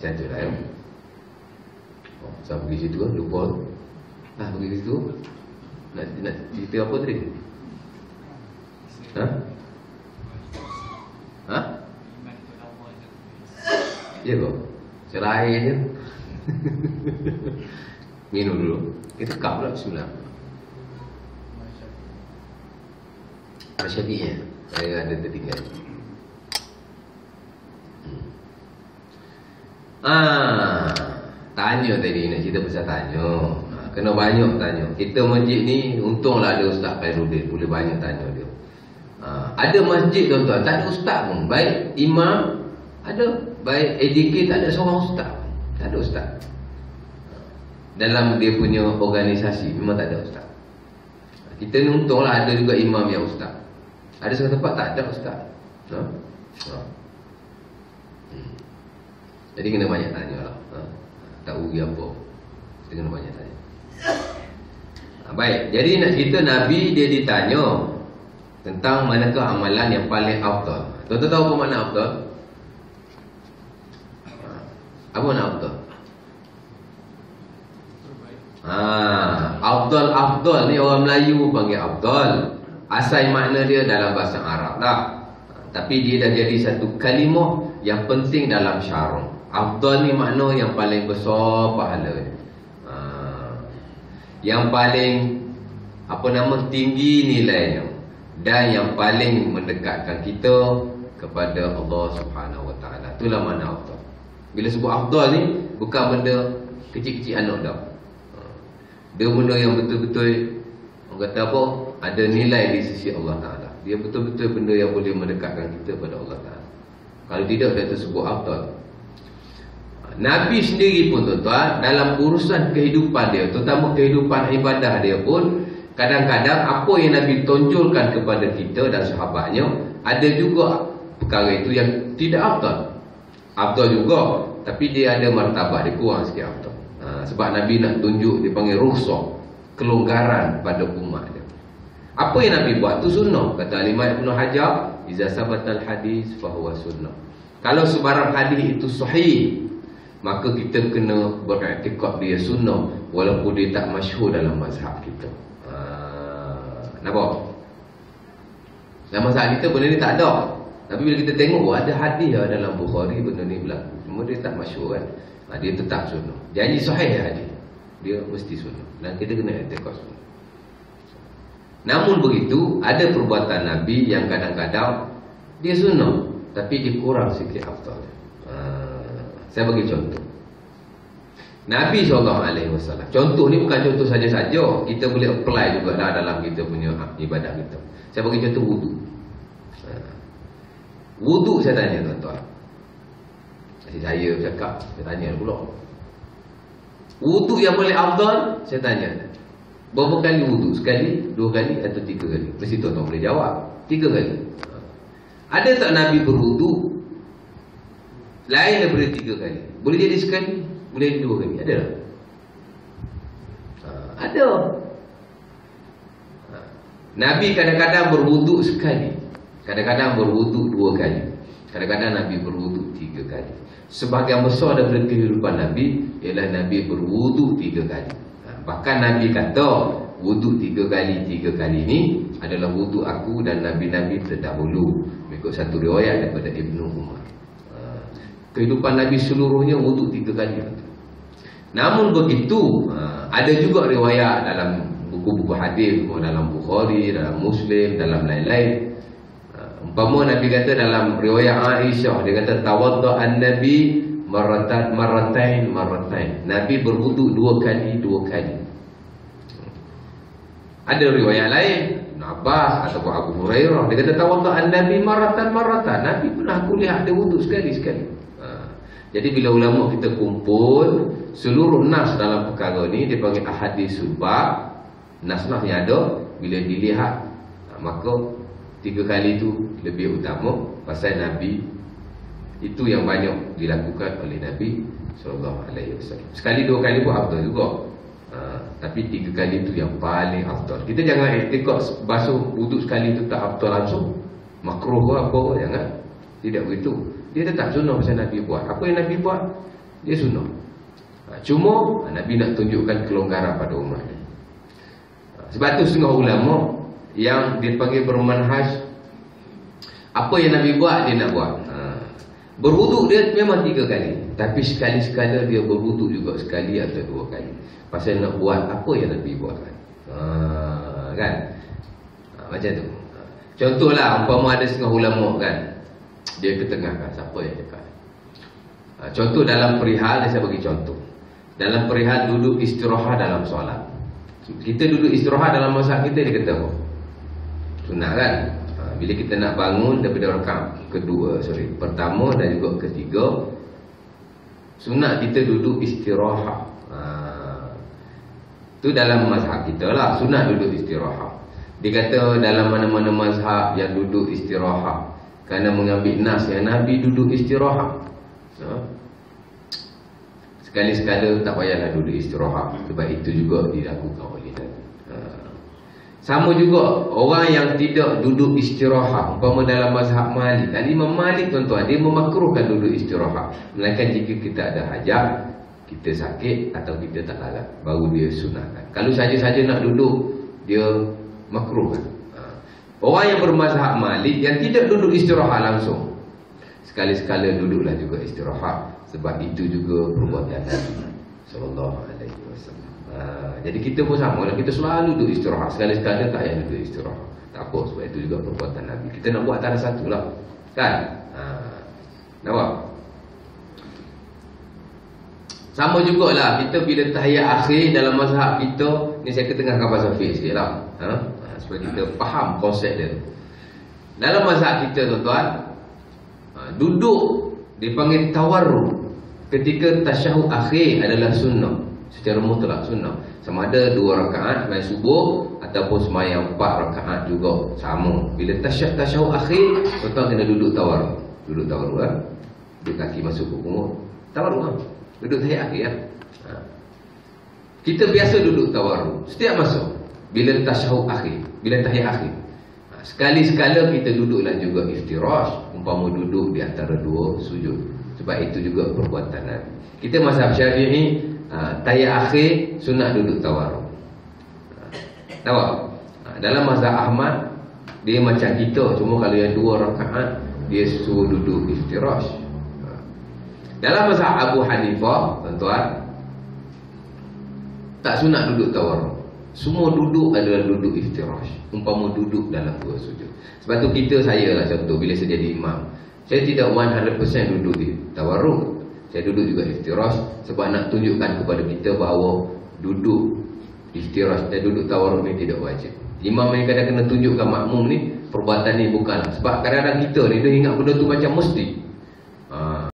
Macam tu lah ya. Saya pergi situ kan, lupa. Pergi situ. Nak cerita apa tadi? Ya kok. Cerai je. Minum dulu. Kita kap pula bismillah. Syafi'i saya ada tertinggal. Tanya tadi, nak cerita pasal tanya. Kena banyak tanya. Kita masjid ni untunglah ada Ustaz Khairuddin, boleh banyak tanya dia. Ada masjid tuan-tuan tak ada ustaz pun. Baik imam ada, baik AJK tak ada seorang ustaz. Tak ada ustaz. Dalam dia punya organisasi memang tak ada ustaz. Kita ni untunglah ada juga imam yang ustaz. Ada satu tempat tak ada ustaz. Jadi kena banyak tanya lah. Tak rugi apa. Kita kena banyak tanya. Baik, jadi nak cerita Nabi dia ditanya tentang manakah amalan yang paling afdal. Tuan-tuan tahu apa makna afdal? Apa makna afdal? Afdal ni orang Melayu panggil afdal. Asal makna dia dalam bahasa Arab lah. Tapi dia dah jadi satu kalimah yang penting dalam syarah. Afdal ni makna yang paling besar pahala. Yang paling tinggi nilainya dan yang paling mendekatkan kita kepada Allah Subhanahu Wa Taala. Itulah makna afdal. Bila sebut afdal ni bukan benda kecil-kecil anak dah. Dia benda yang betul-betul orang kata apa? Ada nilai di sisi Allah Taala. Dia betul-betul benda yang boleh mendekatkan kita kepada Allah Taala. Kalau tidak dia tersebut afdal. Nabi sendiri pun tuan-tuan dalam urusan kehidupan dia, terutama kehidupan ibadah dia pun, kadang-kadang apa yang Nabi tonjolkan kepada kita dan sahabatnya, ada juga perkara itu yang tidak afdal. Afdal juga, tapi dia ada martabat, dia kurang sikit afdal. Sebab Nabi nak tunjuk, dia panggil rukhsah, kelonggaran pada umat dia. Apa yang Nabi buat tu sunnah. Kata Imam Ibn Hajar, iza sabatal hadis fahuwa sunnah. Kalau sebarang hadis itu sahih, maka kita kena beriktikad dia sunnah, walaupun dia tak masyhur dalam mazhab kita. Nampak? Dalam mazhab kita benda ni tak ada. Tapi bila kita tengok ada hadis dalam Bukhari benda ni berlaku, cuma dia tak masyhur kan. Dia tetap sunnah. Janji sahih hadis, dia mesti sunnah. Dan kita kena iktikad sunnah. Namun begitu, ada perbuatan Nabi yang kadang-kadang dia sunnah, tapi dia kurang sikit afdal. Saya bagi contoh. Nabi SAW. Contoh ni bukan contoh saja-saja. Kita boleh apply juga dalam kita punya ibadah kita. Saya bagi contoh wudu. Wudu saya tanya tuan-tuan. Saya cakap, saya tanya pula. Wudu yang boleh afdal, saya tanya. Berapa kali wudu? Sekali, 2 kali atau 3 kali? Mesti tuan-tuan boleh jawab. 3 kali. Ada tak Nabi berwudu lain daripada 3 kali? Boleh jadi sekali, boleh jadi 2 kali. Ada tak? Ada. Nabi kadang-kadang berwuduk sekali, kadang-kadang berwuduk 2 kali, kadang-kadang Nabi berwuduk 3 kali. Sebahagian besar daripada kehidupan Nabi ialah Nabi berwuduk 3 kali. Bahkan Nabi kata wuduk 3 kali ni adalah wuduk aku dan Nabi-Nabi terdahulu, mengikut satu riwayat daripada Ibnu Umar. Kehidupan Nabi seluruhnya wuduk 3 kali. Namun begitu, ada juga riwayat dalam buku-buku hadis, dalam Bukhari, dalam Muslim, dalam lain-lain. Umpama Nabi kata dalam riwayat Aisyah, dia kata tawadda'an Nabi maratain. Nabi berwuduk 2 kali. Ada riwayat lain, Ibn Abbas ataupun Abu Hurairah, dia kata tawadda'an Nabi maratan. Nabi pernah aku lihat dia wuduk sekali. Jadi bila ulama kita kumpul seluruh nas dalam perkara ni, dia panggil ahadisul bab. Nas-nas yang ada bila dilihat, maka 3 kali tu lebih utama, pasal Nabi itu yang banyak dilakukan oleh Nabi SAW. Sekali 2 kali pun afdal juga, tapi 3 kali itu yang paling afdal. Kita jangan iktikad basuh wuduk sekali itu tak afdal langsung, makruh apa, jangan. Tidak begitu. Dia tetap sunnah pasal Nabi buat. Apa yang Nabi buat? dia sunnah. Cuma Nabi nak tunjukkan kelonggaran pada umat dia. Sebab tu setengah ulama yang dipanggil bermanhaj, apa yang Nabi buat dia nak buat. Berwuduk dia memang 3 kali, tapi sekali-sekala dia berwuduk juga sekali atau 2 kali. Pasal nak buat apa yang Nabi buat kan? Macam tu. Contohlah, umpama ada setengah ulama kan, dia ketengahkan siapa yang dekat. Contoh dalam perihal, saya bagi contoh. Dalam perihal duduk istirahat dalam solat. Kita duduk istirahat dalam mazhab kita, dia kata apa? Sunat kan? Bila kita nak bangun daripada rakaat pertama dan juga ketiga, sunat kita duduk istirahat. Tu dalam mazhab kita lah, sunat duduk istirahat. Dia kata dalam mana-mana mazhab yang duduk istirahat kerana mengambil nas yang Nabi duduk istirahat. Sekali-sekala tak payahlah duduk istirahat, sebab itu juga dilakukan oleh Nabi. Sama juga orang yang tidak duduk istirahat, umpama dalam mazhab Malik. Imam Malik tuan-tuan, dia memakruhkan duduk istirahat, melainkan jika kita ada hajat, kita sakit atau kita tak larat, baru dia sunatkan. Kalau saja-saja nak duduk, dia makruhkan. Orang yang bermazhab Malik yang tidak duduk istirahat langsung, sekali-sekala duduklah juga istirahat, sebab itu juga perbuatan Nabi sallallahu alaihi wasallam. Jadi kita pun sama lah, kita selalu duduk istirahat, sekali-sekala tak payah duduk istirahat. Tak apa, sebab itu juga perbuatan Nabi. Kita nak buat antara satu lah, kan? Nampak? Sama jugalah kita bila tahiyat akhir dalam mazhab kita ni, saya ketengahkan pasal fiqh sikit lah, supaya kita faham konsep dia. Dalam mazhab kita tuan-tuan, duduk dipanggil tawarruk ketika tasyahud akhir adalah sunnah, secara mutlak sunnah. Sama ada 2 rakaat sembahyang subuh ataupun sembahyang 4 rakaat juga sama. Bila tasyahud akhir, tuan-tuan kena duduk tawarruk. Duduk tawarruk lah, duduk kaki masuk ke umur, tawarruk lah, duduk tahiyat akhir lah. Kita biasa duduk tawarruk setiap masa bila tasyahud akhir, bila tahiyat akhir. Sekali-sekala kita duduklah juga iftirash, umpama duduk di antara 2 sujud. Sebab itu juga perbuatan Nabi. Kita mazhab Syafi'i, tahiyat akhir sunat duduk tawarruk. Nampak? Dalam mazhab Ahmad, dia macam kita, cuma kalau yang 2 rakaat dia suruh duduk iftirash. Dalam mazhab Abu Hanifah, tuan-tuan, tak sunat duduk tawarruk. Semua duduk adalah duduk iftirash, umpama duduk dalam 2 sujud. Sebab tu saya lah contoh, bila saya jadi imam, saya tidak 100% duduk di tawarruk. Saya duduk juga iftirash, sebab nak tunjukkan kepada kita bahawa duduk iftirash dan duduk tawarruk ni tidak wajib. Imam yang kadang kena tunjukkan makmum ni, perbuatan ni bukanlah. Sebab kadang-kadang kita ni, dia ingat benda tu macam mesti.